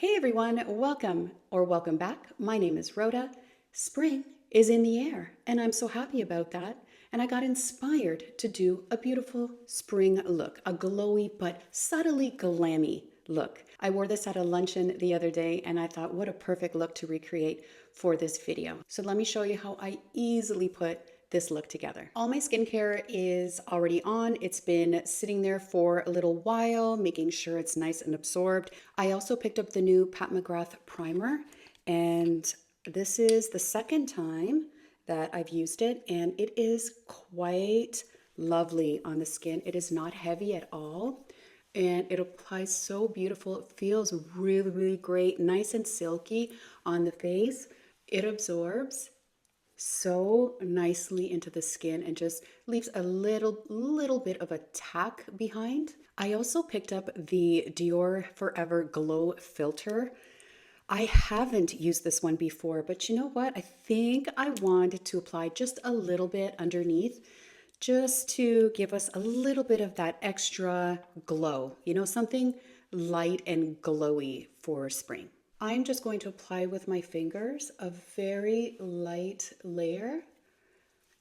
Hey everyone, welcome or welcome back. My name is Rhoda. Spring is in the air and I'm so happy about that. And I got inspired to do a beautiful spring look, a glowy but subtly glammy look. I wore this at a luncheon the other day and I thought what a perfect look to recreate for this video. So let me show you how I easily put this look together. All my skincare is already on. It's been sitting there for a little while, making sure it's nice and absorbed. I also picked up the new Mcgrath primer, and this is the second time that I've used it, and it is quite lovely on the skin. It is not heavy at all, and it applies so beautiful. It feels really, really great, nice and silky on the face. It absorbs so nicely into the skin and just leaves a little bit of a tack behind. I also picked up the Dior Forever Glow Filter. I haven't used this one before, but you know what? I think I wanted to apply just a little bit underneath just to give us a little bit of that extra glow, something light and glowy for spring. I'm just going to apply with my fingers a very light layer.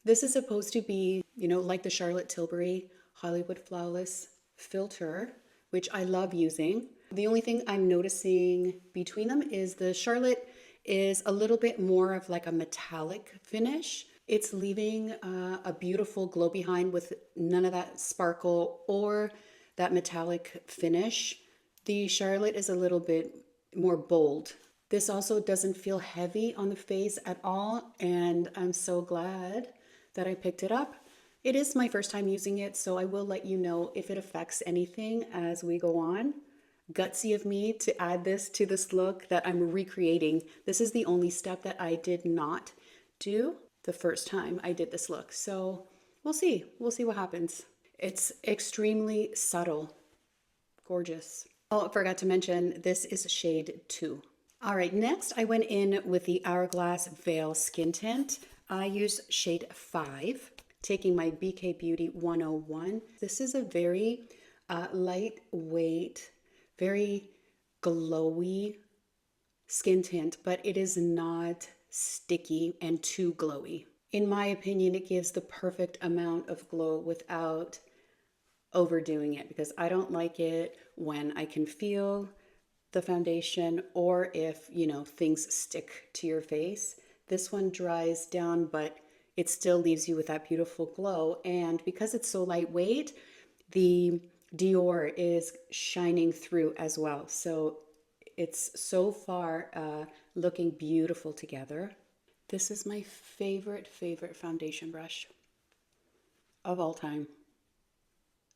This is supposed to be, like the Charlotte Tilbury Hollywood Flawless filter, which I love using. The only thing I'm noticing between them is the Charlotte is a little bit more of like a metallic finish. It's leaving a beautiful glow behind with none of that sparkle or that metallic finish. The Charlotte is a little bit more bold. This also doesn't feel heavy on the face at all, and I'm so glad that I picked it up. It is my first time using it, so I will let you know if it affects anything as we go on. Gutsy of me to add this to this look that I'm recreating. This is the only step that I did not do the first time I did this look. So we'll see. We'll see what happens. It's extremely subtle. Gorgeous. Oh, I forgot to mention, this is shade 2. All right, next I went in with the Hourglass Veil Skin Tint. I used shade 5, taking my BK Beauty 101. This is a very lightweight, very glowy skin tint, but it is not sticky and too glowy. In my opinion, it gives the perfect amount of glow without overdoing it, because I don't like it when I can feel the foundation or if, things stick to your face. This one dries down, but it still leaves you with that beautiful glow. And because it's so lightweight, the Dior is shining through as well. So it's so far looking beautiful together. This is my favorite foundation brush of all time.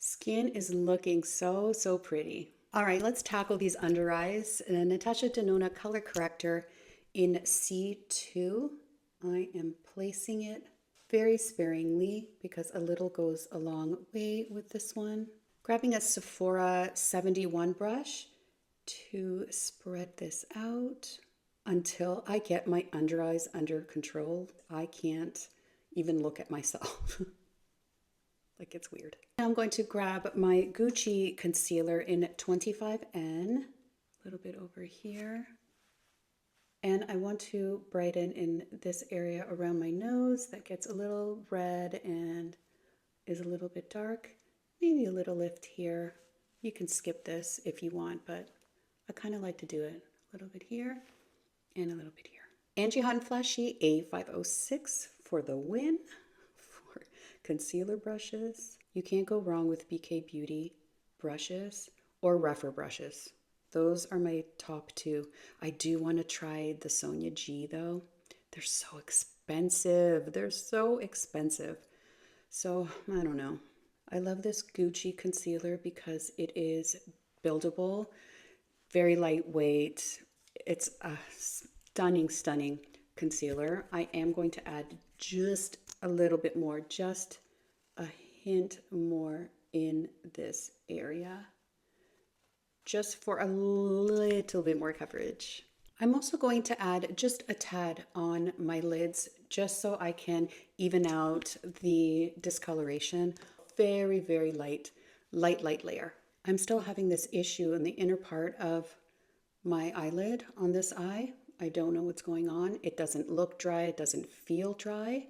Skin is looking so pretty. All right, let's tackle these under eyes. Natasha Denona Color Corrector in C2. I am placing it very sparingly because a little goes a long way with this one. Grabbing a Sephora 71 brush to spread this out until I get my under eyes under control. I can't even look at myself. Like, it's weird. Now I'm going to grab my Gucci concealer in 25N, a little bit over here. And I want to brighten in this area around my nose that gets a little red and is a little bit dark. Maybe a little lift here. You can skip this if you want, but I kind of like to do it a little bit here and a little bit here. Angie Hot and Flashy A506 for the win. Concealer brushes. You can't go wrong with BK Beauty brushes or Rèphr brushes. Those are my top 2. I do want to try the Sonia G though. They're so expensive. They're so expensive. So I don't know. I love this Gucci concealer because it is buildable, very lightweight. It's a stunning concealer. I am going to add just a little bit more, just a hint more in this area, just for a little bit more coverage. I'm also going to add just a tad on my lids, just so I can even out the discoloration. Very light layer. I'm still having this issue in the inner part of my eyelid on this eye. I don't know what's going on. It doesn't look dry. It doesn't feel dry.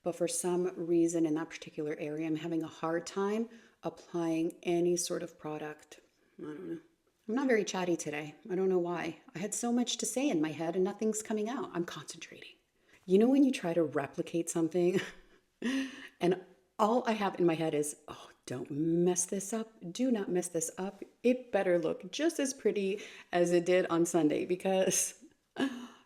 But for some reason in that particular area, I'm having a hard time applying any sort of product. I don't know. I'm not very chatty today. I don't know why. I had so much to say in my head and nothing's coming out. I'm concentrating. You know when you try to replicate something and all I have in my head is, oh, don't mess this up. Do not mess this up. It better look just as pretty as it did on Sunday because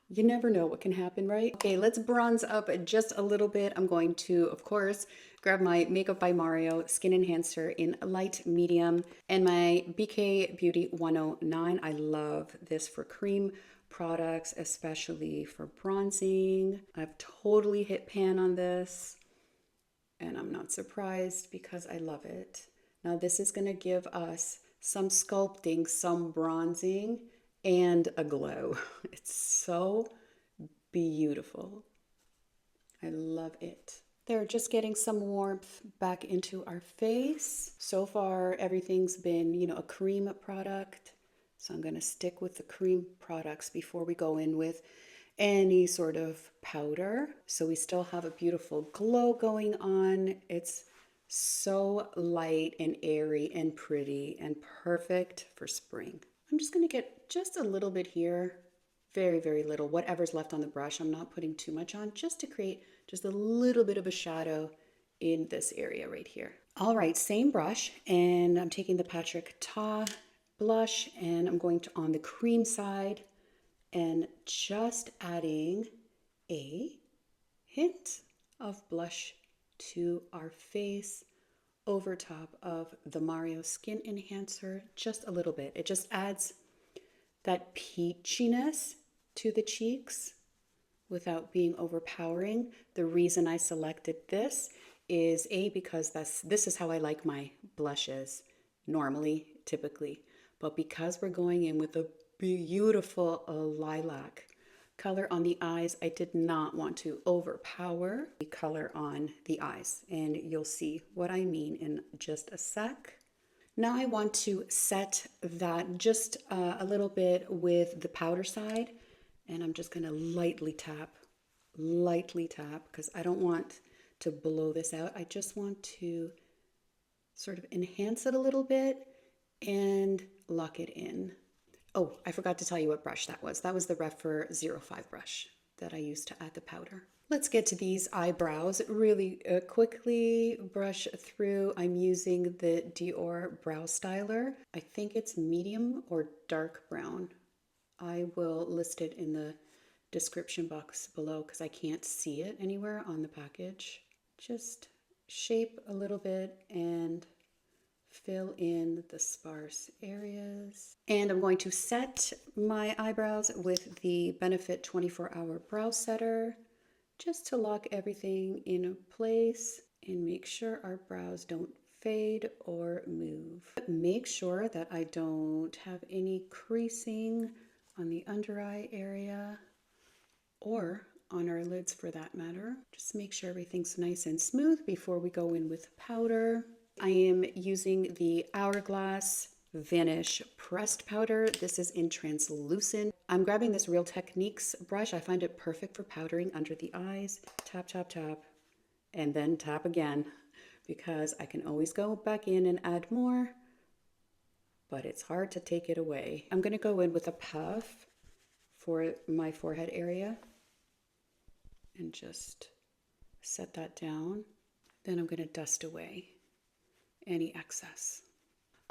you never know what can happen, right? Okay, let's bronze up just a little bit. I'm going to, of course, grab my Makeup by Mario Skin Enhancer in light medium and my BK Beauty 109. I love this for cream products, especially for bronzing. I've totally hit pan on this and I'm not surprised because I love it. Now this is going to give us some sculpting, some bronzing, and a glow. It's so beautiful. I love it. They're just getting some warmth back into our face. So far, everything's been, you know, a cream product. So I'm going to stick with the cream products before we go in with any sort of powder. So we still have a beautiful glow going on. It's so light and airy and pretty and perfect for spring. I'm just going to get just a little bit here. Very, very little. Whatever's left on the brush. I'm not putting too much on just to create just a little bit of a shadow in this area right here. All right, same brush. And I'm taking the Patrick Ta blush and I'm going to on the cream side and just adding a hint of blush to our face over top of the Mario Skin Enhancer, just a little bit. It just adds that peachiness to the cheeks without being overpowering. The reason I selected this is because this is how I like my blushes normally, typically. But because we're going in with a beautiful lilac color on the eyes, I did not want to overpower the color on the eyes. And you'll see what I mean in just a sec. Now I want to set that just a little bit with the powder side. And I'm just going to lightly tap, because I don't want to blow this out. I just want to sort of enhance it a little bit and lock it in. Oh, I forgot to tell you what brush that was. That was the Rèphr 05 brush that I used to add the powder. Let's get to these eyebrows really quickly. Brush through. I'm using the Dior Brow Styler. I think it's medium or dark brown. I will list it in the description box below because I can't see it anywhere on the package. Just shape a little bit and fill in the sparse areas. And I'm going to set my eyebrows with the Benefit 24-Hour Brow Setter just to lock everything in place and make sure our brows don't fade or move. Make sure that I don't have any creasing on the under eye area or on our lids for that matter. Just make sure everything's nice and smooth before we go in with powder. I am using the Hourglass Vanish pressed powder. This is in translucent. I'm grabbing this Real Techniques brush. I find it perfect for powdering under the eyes. Tap, tap, tap, and then tap again because I can always go back in and add more, but it's hard to take it away. I'm going to go in with a puff for my forehead area and just set that down. Then I'm going to dust away any excess.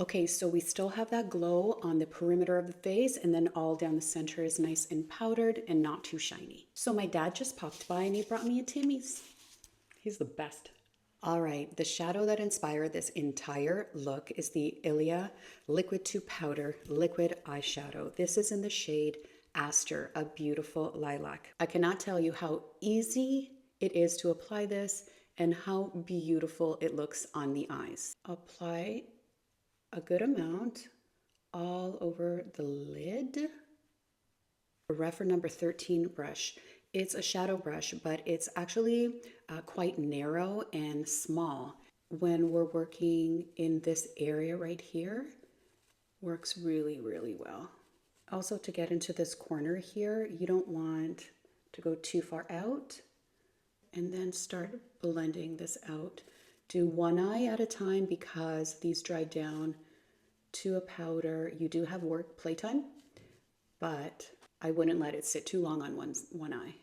Okay, so we still have that glow on the perimeter of the face and then all down the center is nice and powdered and not too shiny. So my dad just popped by and he brought me a Timmy's. He's the best. All right, the shadow that inspired this entire look is the Ilia Liquid to Powder Liquid Eyeshadow. This is in the shade Aster, a beautiful lilac. I cannot tell you how easy it is to apply this and how beautiful it looks on the eyes. Apply a good amount all over the lid. Rèphr number 13 brush. It's a shadow brush, but it's actually quite narrow and small. When we're working in this area right here, works really, really well. Also, to get into this corner here, you don't want to go too far out, and then start blending this out. Do one eye at a time because these dry down to a powder. You do have work playtime, but I wouldn't let it sit too long on one eye.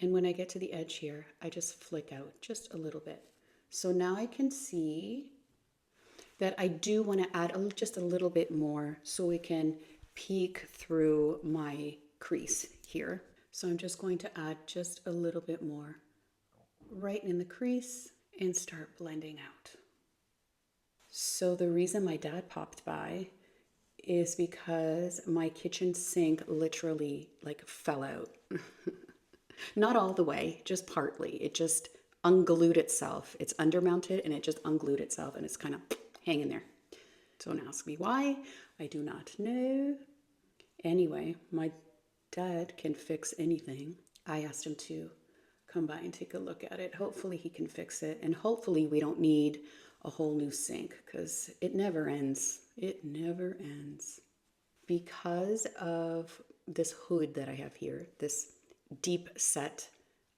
And when I get to the edge here, I just flick out just a little bit. So now I can see that I do want to add just a little bit more so we can peek through my crease here. So I'm just going to add just a little bit more right in the crease and start blending out. So the reason my dad popped by is because my kitchen sink literally like fell out. Not all the way, just partly. It just unglued itself. It's undermounted and it just unglued itself and it's kind of hanging there. Don't ask me why. I do not know. Anyway, my dad can fix anything. I asked him to come by and take a look at it. Hopefully he can fix it. And hopefully we don't need a whole new sink because it never ends. It never ends. Because of this hood that I have here, this deep set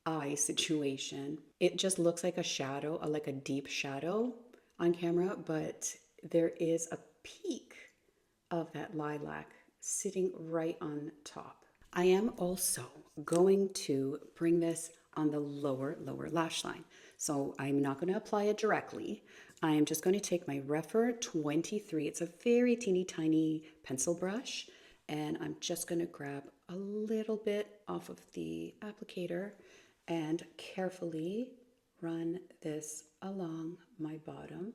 eye situation, it just looks like a shadow, like a deep shadow on camera, but there is a peak of that lilac sitting right on top. I am also going to bring this on the lower lash line. So I'm not going to apply it directly. I am just going to take my Rèphr 23. It's a very teeny tiny pencil brush, and I'm just going to grab a little bit off of the applicator and carefully run this along my bottom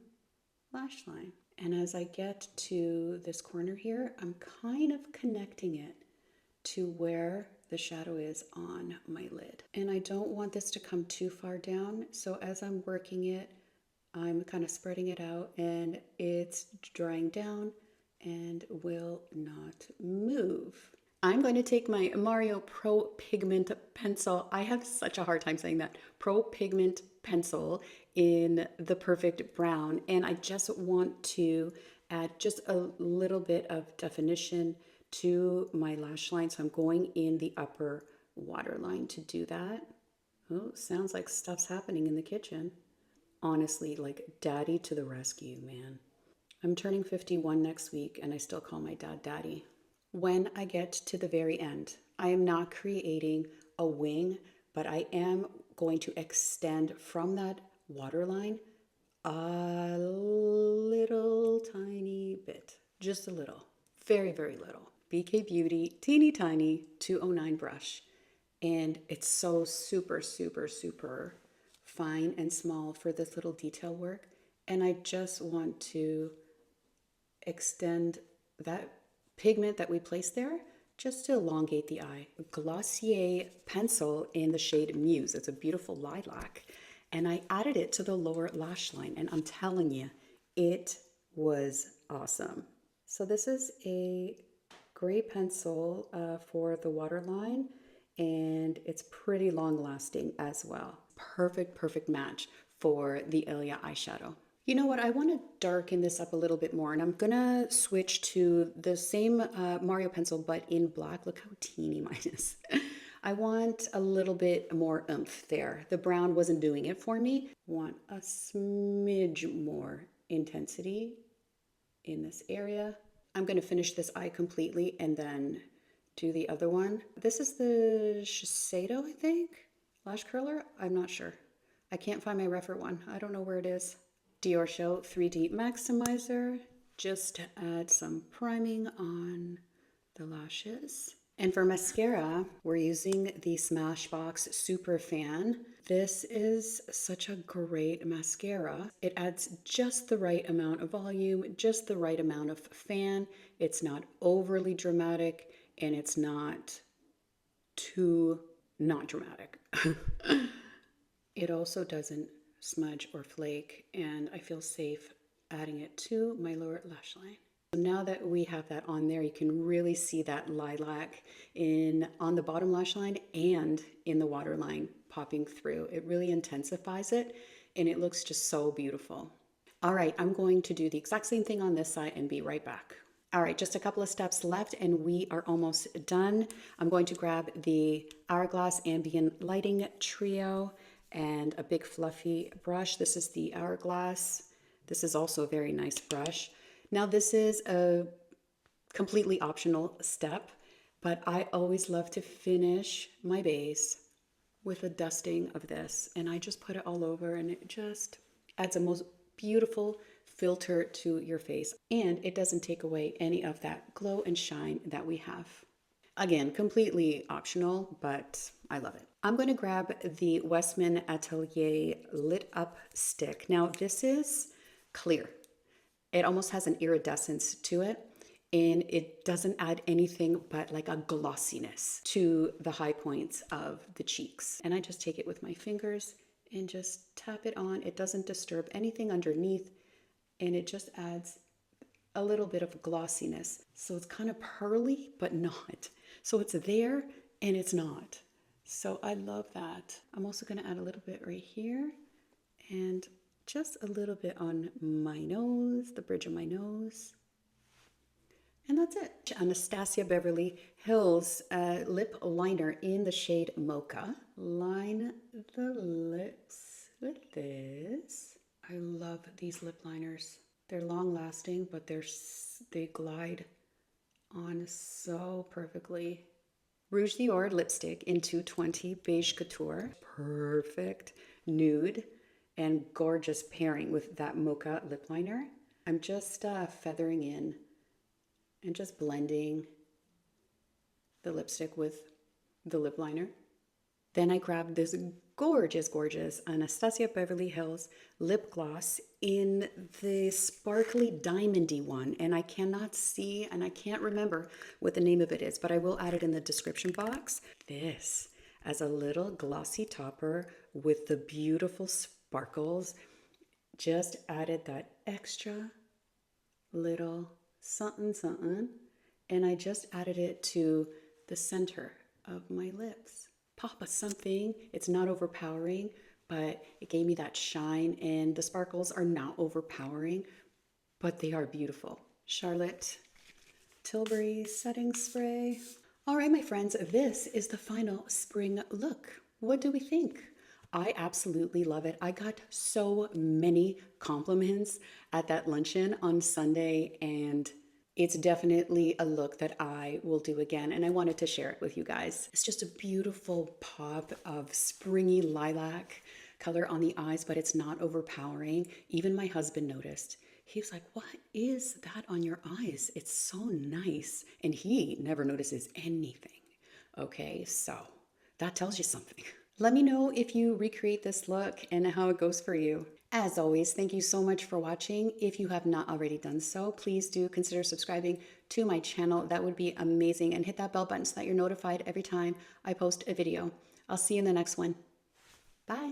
lash line. And as I get to this corner here, I'm kind of connecting it to where the shadow is on my lid. And I don't want this to come too far down. So as I'm working it, I'm kind of spreading it out and it's drying down and will not move. I'm going to take my Mario Pro Pigment pencil. I have such a hard time saying that. Pro Pigment pencil in the perfect brown. And I just want to add just a little bit of definition to my lash line. So I'm going in the upper waterline to do that. Oh, sounds like stuff's happening in the kitchen. Honestly, like daddy to the rescue, man. I'm turning 51 next week and I still call my dad daddy. When I get to the very end, I am not creating a wing, but I am going to extend from that waterline a little tiny bit, just a little, very, very little. BK Beauty, teeny tiny 209 brush. And it's so super, super, super fine and small for this little detail work. And I just want to extend that pigment that we placed there just to elongate the eye. A Glossier pencil in the shade Muse. It's a beautiful lilac. And I added it to the lower lash line. And I'm telling you, it was awesome. So this is a gray pencil for the waterline. And it's pretty long lasting as well. Perfect, perfect match for the Ilia eyeshadow. You know what, I want to darken this up a little bit more, and I'm going to switch to the same Mario pencil, but in black. Look how teeny mine is. I want a little bit more oomph there. The brown wasn't doing it for me. Want a smidge more intensity in this area. I'm going to finish this eye completely and then do the other one. This is the Shiseido, I think, lash curler. I'm not sure. I can't find my Rèphr one. I don't know where it is. Dior Show 3D Maximizer, just to add some priming on the lashes. And for mascara, we're using the Smashbox Super Fan. This is such a great mascara. It adds just the right amount of volume, just the right amount of fan. It's not overly dramatic and it's not too not dramatic. It also doesn't smudge or flake, and I feel safe adding it to my lower lash line. So now that we have that on there, you can really see that lilac on the bottom lash line and in the waterline popping through. It really intensifies it and it looks just so beautiful. All right, I'm going to do the exact same thing on this side and be right back. All right, just a couple of steps left and we are almost done. I'm going to grab the Hourglass Ambient Lighting Trio and a big fluffy brush. This is the Hourglass. This is also a very nice brush. Now this is a completely optional step, but I always love to finish my base with a dusting of this. And I just put it all over and it just adds a most beautiful filter to your face, and it doesn't take away any of that glow and shine that we have. Again, completely optional, but I love it. I'm going to grab the Westman Atelier Lit Up Stick. Now this is clear. It almost has an iridescence to it, and it doesn't add anything but like a glossiness to the high points of the cheeks. And I just take it with my fingers and just tap it on. It doesn't disturb anything underneath, and it just adds a little bit of glossiness. So it's kind of pearly, but not. So it's there and it's not. So I love that. I'm also gonna add a little bit right here and just a little bit on my nose, the bridge of my nose. And that's it. Anastasia Beverly Hills lip liner in the shade Mocha. Line the lips with this. I love these lip liners. They're long lasting, but they glide on so perfectly. Rouge Dior lipstick in 220 Beige Couture. Perfect nude and gorgeous pairing with that Mocha lip liner. I'm just feathering in and just blending the lipstick with the lip liner. Then I grabbed this gorgeous, gorgeous Anastasia Beverly Hills lip gloss in the sparkly diamondy one. And I cannot see and I can't remember what the name of it is, but I will add it in the description box. This as a little glossy topper with the beautiful sparkles just added that extra little something, something. And I just added it to the center of my lips. Pop a something. It's not overpowering, but it gave me that shine, and the sparkles are not overpowering, but they are beautiful. Charlotte Tilbury setting spray. All right, my friends, this is the final spring look. What do we think? I absolutely love it. I got so many compliments at that luncheon on Sunday, and it's definitely a look that I will do again, and I wanted to share it with you guys. It's just a beautiful pop of springy lilac color on the eyes, but it's not overpowering. Even my husband noticed. He was like, "What is that on your eyes? It's so nice." And he never notices anything. Okay, so that tells you something. Let me know if you recreate this look and how it goes for you. As always, thank you so much for watching. If you have not already done so, please do consider subscribing to my channel. That would be amazing. And hit that bell button so that you're notified every time I post a video. I'll see you in the next one. Bye.